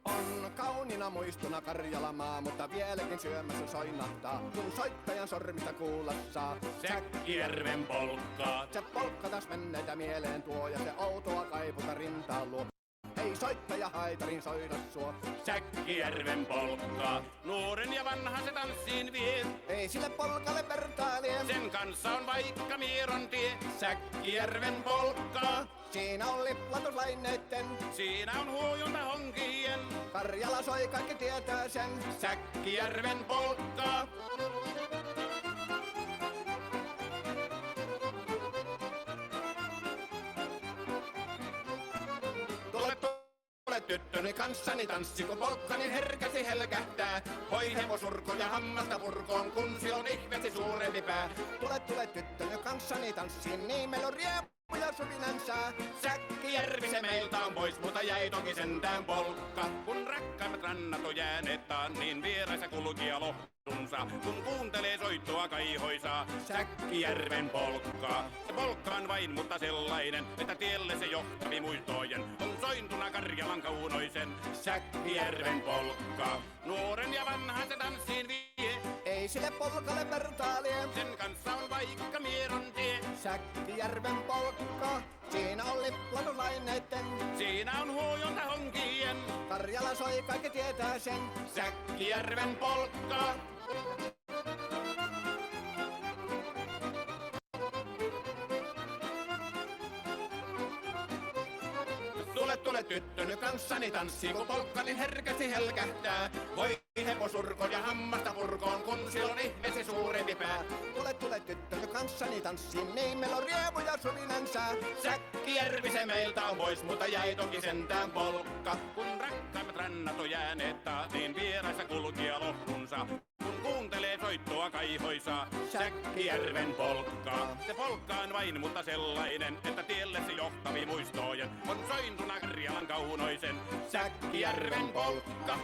On kauniina muistona Karjalamaa, mutta vieläkin syömässä soinahtaa, kun soittajan sormista kuulla saa Säkkijärven polkkaa. Se polkka taas menneitä mieleen tuo ja se outoa kaiputa rintaan luo. Ei soittaja haitarin soida suo. Säkkijärven polkkaa. Nuoren ja vanhan se tanssiin vie. Ei sille polkalle vertailee. Sen kanssa on vaikka Mieron tie. Säkkijärven polkkaa. Siinä on liplatuslaineitten. Siinä on huojunta honkien. Karjala soi, kaikki tietää sen. Säkkijärven polkkaa. Tule tyttöni kanssani tanssi, kun polkkani herkäsi helkähtää. Hoi hevosurko ja hammasta purkoon, kun se on ihmesi suurempi pää. Tule tyttöni kanssani tanssiin, niin meillä on riemuja suvinansa. Säkkijärvi se meiltä on pois, mutta jäi toki sentään polkka. Kun rakkaimmat rannat on jääneet taan, niin vieraissa kulkija lohtunsa. Kun kuuntelee soittoa kaihoisaa, Säkkijärven polkkaa. Se polkka on vain, mutta sellainen, että tielle se johtavi muistojen. On sointuna Karjalan kaunoisen, Säkkijärven polkkaa. Nuoren ja vanhan se tanssiin vie. Ei sille polkalle vertailee. Sen kanssa on vaikka Mieron tie. Säkkijärven polkka. Siinä on liplatuslaineitten. Siinä on huojonta honkien. Karjala soi, kaikki tietää sen. Säkkijärven polkkaa. Tule tyttöny kanssani tanssi, kun polkkani herkästi helkähtää. Voi hevosurko ja hammasta purkoon, kun se on ihmesi suurempi pää. Tule tyttöny kanssani tanssi, niin meillä on riemuja suvinansa. Säkkijärvi se meiltä on pois, mutta jäi toki sentään polkka. Kun rakkaimmat rannat on jääneet taas, niin vieraissa kulkija lohtunsa. Kun kuuntelee soittoa kaihoisaa, Säkkijärven polkkaa. Se polkka on vain, mutta sellainen, että tielle se johtavi muistojen. On sointuna Karjalan kaunoisen, Säkkijärven polkka.